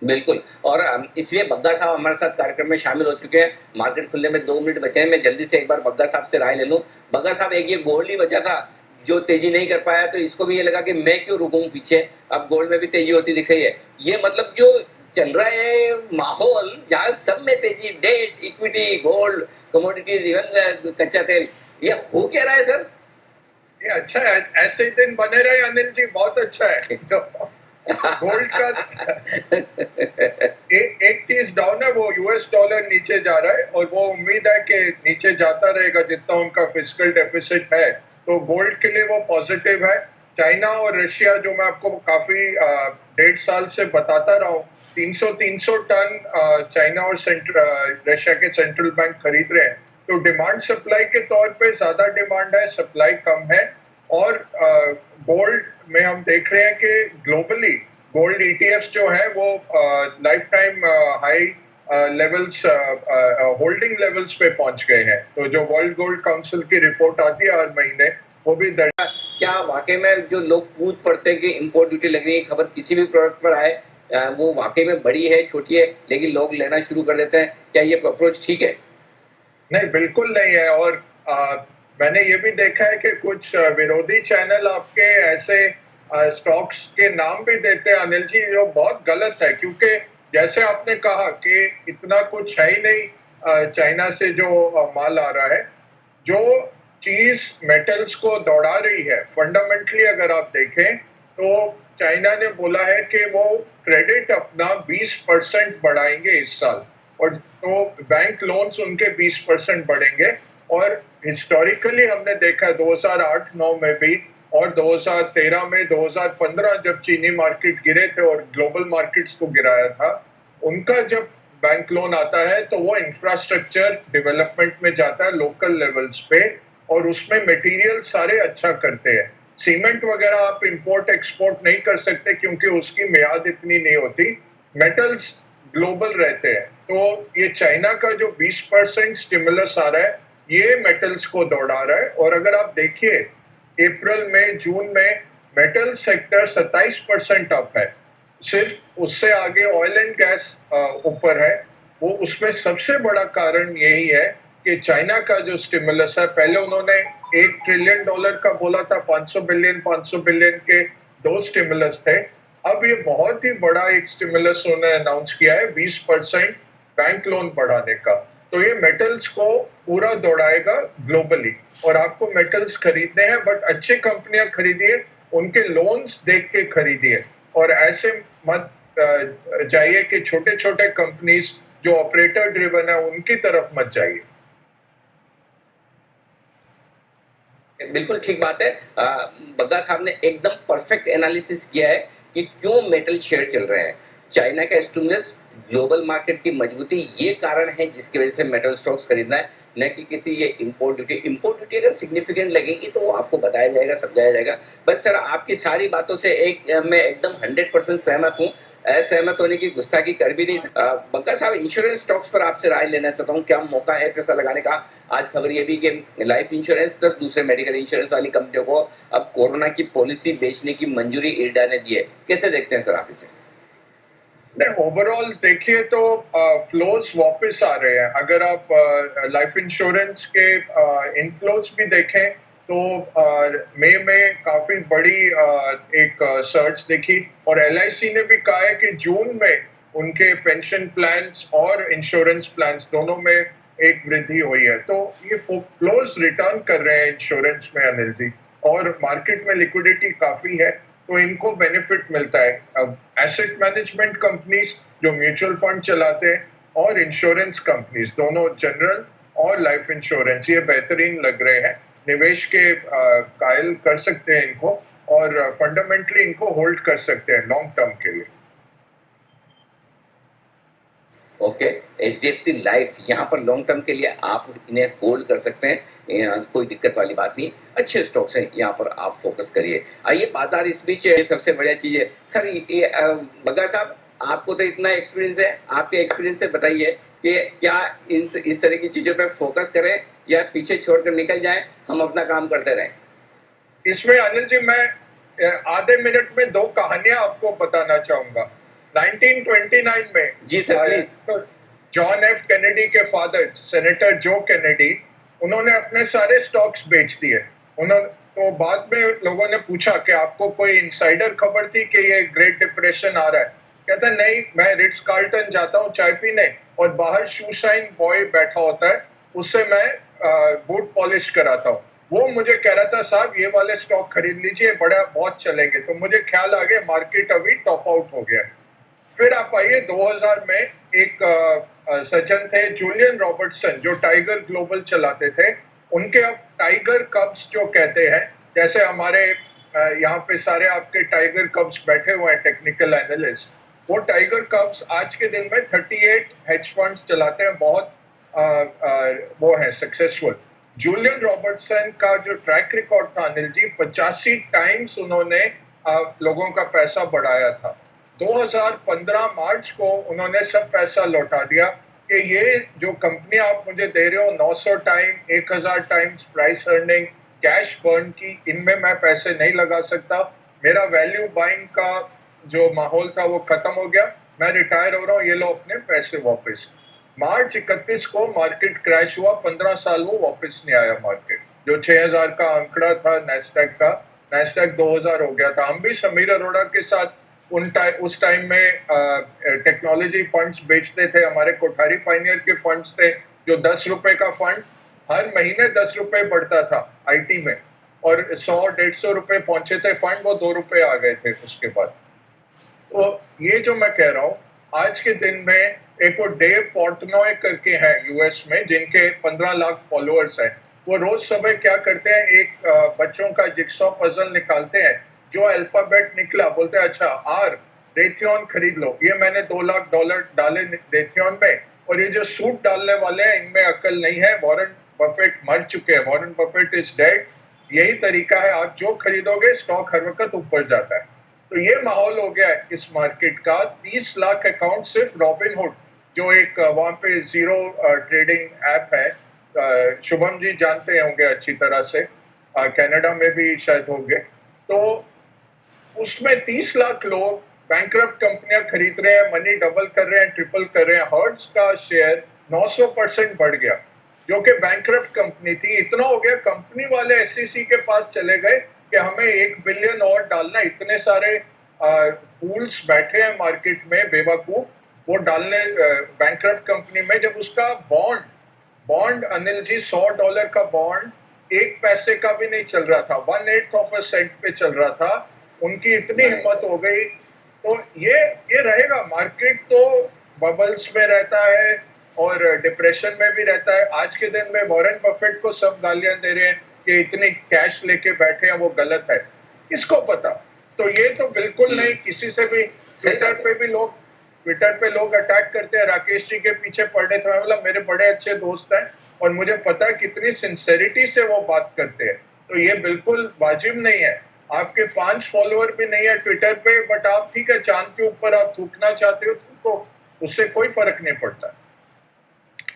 बिल्कुल। और इसलिए बग्गा साहब हमारे साथ कार्यक्रम में शामिल हो चुके हैं। मार्केट खुलने में 2 मिनट बचे हैं, मैं जल्दी से एक बार बग्गा साहब से राय ले लूँ। बग्गा साहब, एक ये गोल्ड ही बचा था, जो तेज़ी नहीं कर पाया, तो इसको भी ये लगा कि मैं क्यों रुकूँ पीछे, अब गोल्ड में भी तेज़ी होती दिख रही है। ये मतलब जो चल रहा है माहौल, जहाँ सब में तेज़ी, debt, equity, gold, commodities, even कच्चा तेल, ये हो क्या रहा है सर? ये अच्छा है, ऐसे ही दिन बने रहे अनिल जी, बहुत अच्छा है। तो गोल्ड का एक चीज डाउन है, वो यूएस डॉलर नीचे जा रहा है और वो उम्मीद है कि नीचे जाता रहेगा जितना उनका फिस्कल डेफिसिट है, तो गोल्ड के लिए वो पॉजिटिव है। चाइना और रशिया, जो मैं आपको काफी 1.5 साल से बताता रहा हूँ, 300 टन चाइना और रशिया के सेंट्रल बैंक खरीद रहे हैं। तो डिमांड सप्लाई के तौर पे ज्यादा डिमांड है, सप्लाई कम है। और गोल्ड में हम देख रहे हैं कि ग्लोबली गोल्ड ईटीएफ्स जो है वो life time high levels, holding levels पे पहुंच गए हैं। तो जो वर्ल्ड गोल्ड काउंसिल की रिपोर्ट आती है हर महीने, वो भी क्या वाकई में जो लोग कूद पड़ते हैं कि इंपोर्ट ड्यूटी लगने की खबर किसी भी प्रोडक्ट पर आए, वो वाकई में बड़ी है, छोटी है, लेकिन लोग लेना शुरू कर देते हैं, क्या ये अप्रोच ठीक है? नहीं, बिल्कुल नहीं है। और मैंने ये भी देखा है कि कुछ विरोधी चैनल आपके ऐसे स्टॉक्स के नाम भी देते हैं अनिल जी, जो बहुत गलत है। क्योंकि जैसे आपने कहा कि इतना कुछ है ही नहीं चाइना से जो माल आ रहा है। जो चीज मेटल्स को दौड़ा रही है फंडामेंटली, अगर आप देखें तो चाइना ने बोला है कि वो क्रेडिट अपना 20% बढ़ाएंगे इस साल। और तो बैंक लोन्स उनके 20% बढ़ेंगे। और हिस्टोरिकली हमने देखा 2008-9 में भी, और 2013 में, 2015 जब चीनी मार्केट गिरे थे और ग्लोबल मार्केट्स को गिराया था, उनका जब बैंक लोन आता है तो वो इंफ्रास्ट्रक्चर डेवलपमेंट में जाता है लोकल लेवल्स पे, और उसमें मटेरियल सारे अच्छा करते हैं। सीमेंट वगैरह आप इंपोर्ट एक्सपोर्ट नहीं कर सकते क्योंकि उसकी मियाद इतनी नहीं होती। मेटल्स ग्लोबल रहते हैं। तो ये चाइना का जो 20% स्टिमुलस आ रहा है, ये मेटल्स को दौड़ा रहा है। और अगर आप देखिए अप्रैल में, जून में मेटल सेक्टर 27% अप है। सिर्फ उससे आगे ऑयल एंड गैस ऊपर है। वो उसमें सबसे बड़ा कारण यही है कि चाइना का जो स्टिमुलस है, पहले उन्होंने $1 ट्रिलियन का बोला था, 500 बिलियन के 2 स्टिमुलस थे। अब ये बहुत ही बड़ा एक स्टिमुलस उन्होंने अनाउंस किया है, 20% बैंक लोन बढ़ाने का। तो ये मेटल्स को पूरा दौड़ाएगा ग्लोबली। और आपको मेटल्स खरीदने हैं, बट अच्छे कंपनियां खरीदिए, उनके लोन्स देख के खरीदिए। और ऐसे मत जाइए कि छोटे छोटे कंपनीज जो ऑपरेटर ड्रिवन है उनकी तरफ मत जाइए। बिल्कुल ठीक बात है। बग्गा साहब ने एकदम परफेक्ट एनालिसिस किया है कि क्यों मेटल शेयर चल रहे हैं। चाइना का स्टिमुलस, ग्लोबल मार्केट की मजबूती, ये कारण है जिसकी वजह से मेटल स्टॉक्स खरीदना है, न कि किसी ये इंपोर्ट ड्यूटी। इंपोर्ट ड्यूटी अगर सिग्निफिकेंट लगेगी तो वो आपको बताया जाएगा, समझाया जाएगा। बस सर, आपकी सारी बातों से मैं एकदम 100% सहमत हूँ। असहमत होने की गुस्ताखी कर भी नहीं सकता। बग्गा साहब, इंश्योरेंस स्टॉक्स पर आपसे राय लेना चाहता हूँ, क्या मौका है पैसा लगाने का? आज खबर ये भी कि लाइफ इंश्योरेंस प्लस दूसरे मेडिकल इंश्योरेंस वाली कंपनियों को अब कोरोना की पॉलिसी बेचने की मंजूरी इरडा ने दी है। कैसे देखते हैं सर आप इसे? ओवरऑल देखिए तो फ्लोज वापस आ रहे हैं। अगर आप लाइफ इंश्योरेंस के इनफ्लोज भी देखें तो मई में काफी बड़ी एक सर्च देखी। और एलआईसी ने भी कहा है कि जून में उनके पेंशन प्लान्स और इंश्योरेंस प्लान्स दोनों में एक वृद्धि हुई है। तो ये फ्लोज रिटर्न कर रहे हैं इंश्योरेंस में अनिल जी। और मार्केट में लिक्विडिटी काफी है, तो इनको बेनिफिट मिलता है। अब एसेट मैनेजमेंट कंपनीज जो म्यूचुअल फंड चलाते हैं, और इंश्योरेंस कंपनीज, दोनों जनरल और लाइफ इंश्योरेंस, ये बेहतरीन लग रहे हैं। निवेश के कायल कर सकते हैं इनको, और फंडामेंटली इनको होल्ड कर सकते हैं लॉन्ग टर्म के लिए। ओके। एचडीएफसी लाइफ, यहाँ पर लॉन्ग टर्म के लिए आप इन्हें होल्ड कर सकते हैं, कोई दिक्कत वाली बात नहीं। अच्छे स्टॉक्स हैं, यहाँ पर आप फोकस करिए। आइए, बाजार इस बीच ये सबसे बढ़िया चीज़ है सर। ये बग्गा साहब, आपको तो इतना एक्सपीरियंस है, आपके एक्सपीरियंस से बताइए कि क्या इस तरह की चीज़ों पर फोकस करें या पीछे छोड़कर निकल जाएं, हम अपना काम करते रहें? इसमें अनिल जी, मैं आधे मिनट में 2 कहानियां आपको बताना चाहूंगा। 1929 में जी सर, प्लीज। तो जॉन एफ कैनेडी के फादर सेनेटर जो कैनेडी, उन्होंने अपने सारे स्टॉक्स बेच दिए। उन्होंने तो बाद में लोगों ने पूछा कि आपको कोई इनसाइडर खबर थी कि ये ग्रेट डिप्रेशन आ रहा है? कहता नहीं, मैं रिट्स कार्ल्टन जाता हूँ चाय पीने और बाहर शू शाइन बॉय बैठा होता है, उससे मैं बूट पॉलिश कराता हूँ। वो मुझे कह रहा था साहब ये वाले स्टॉक खरीद लीजिए, बड़ा बहुत चलेंगे। तो मुझे ख्याल आ गया मार्केट अभी टॉप आउट हो गया। फिर आप आइए 2000 में एक सज्जन थे जूलियन रॉबर्टसन जो टाइगर ग्लोबल चलाते थे। उनके अब टाइगर कब्स जो कहते हैं, जैसे हमारे यहाँ पे सारे आपके टाइगर कब्स बैठे हुए हैं टेक्निकल एनालिस्ट, वो टाइगर कब्स आज के दिन में 38 हेज फंड्स चलाते हैं, बहुत वो है सक्सेसफुल। जूलियन रॉबर्टसन का जो ट्रैक रिकॉर्ड था अनिल जी, 85 टाइम्स उन्होंने लोगों का पैसा बढ़ाया था। 2015 मार्च को उन्होंने सब पैसा लौटा दिया कि ये जो कंपनी आप मुझे दे रहे हो 900 time 1000 times price earning cash burn की, इनमें मैं पैसे नहीं लगा सकता। मेरा वैल्यू बाइंग का जो माहौल था वो खत्म हो गया, मैं रिटायर हो रहा हूँ, ये लो अपने पैसे वापस। मार्च 31 को मार्केट क्रैश हुआ, 15 साल वो वापस नहीं आया मार्केट। जो 6000 का आंकड़ा था नैस्डैक का, नैस्डैक 2000 हो गया था। हम भी समीर अरोड़ा के साथ उस टाइम में टेक्नोलॉजी फंड्स बेचते थे। हमारे कोठारी पाइनियर के फंड्स थे जो 10 रुपए का फंड हर महीने 10 रुपए बढ़ता था आईटी में, और 100-150 रुपए पहुंचे थे फंड, वो 2 रुपए आ गए थे उसके बाद। तो ये जो मैं कह रहा हूँ, आज के दिन में एक वो डेव पोर्टनॉय करके है यूएस में, जिनके 15 लाख फॉलोअर्स हैं। वो रोज सुबह क्या करते हैं, एक बच्चों का जिक्सॉ पजल निकालते हैं, जो अल्फाबेट निकला बोलते हैं अच्छा आर, रेथियन खरीद लो। ये मैंने $2 लाख डाले रेथियन में, और ये जो सूट डालने वाले हैं इनमें अकल नहीं है। वॉरेन बफेट मर चुके हैं, वॉरेन बफेट इज डेड। यही तरीका है, आप जो खरीदोगे स्टॉक हर वक्त ऊपर जाता है। तो ये माहौल हो गया है इस मार्केट का। 30 लाख अकाउंट सिर्फ रॉबिनहुड, जो एक वहां पे जीरो ट्रेडिंग ऐप है, शुभम जी जानते होंगे अच्छी तरह से, कनाडा में भी शायद होंगे। तो उसमें 30 लाख लोग बैंकरप्ट कंपनियां खरीद रहे हैं, मनी डबल कर रहे हैं, ट्रिपल कर रहे हैं। हर्ट्ज का शेयर 900% बढ़ गया, जो कि बैंकरप्ट कंपनी थी। इतना हो गया कंपनी वाले एसईसी के पास चले गए कि हमें 1 बिलियन और डालना। इतने सारे पूल्स बैठे हैं मार्केट में बेवकूफ, वो डालने बैंकरप्ट कंपनी में। जब उसका बॉन्ड बॉन्ड अनिल जी $100 का बॉन्ड 1 पैसे का भी नहीं चल रहा था, 1/8 ऑफ अ सेंट पे चल रहा था। उनकी इतनी हिम्मत हो गई। तो ये रहेगा मार्केट, तो बबल्स में रहता है और डिप्रेशन में भी रहता है। आज के दिन में वॉरेन बफेट को सब गालियां दे रहे हैं कि इतनी कैश लेके बैठे हैं, वो गलत है। किसको पता? तो ये तो बिल्कुल नहीं, किसी से भी ट्विटर पे लोग अटैक करते हैं। राकेश जी के पीछे पड़े थे, मतलब मेरे बड़े अच्छे दोस्त हैं और मुझे पता है कितनी सिंसेरिटी से वो बात करते हैं। तो ये बिल्कुल वाजिब नहीं है। आपके 5 फॉलोअर भी नहीं है ट्विटर पे, बट आप ठीक है चांद के ऊपर आप थूकना चाहते हो, थूको, उससे कोई फर्क नहीं पड़ता।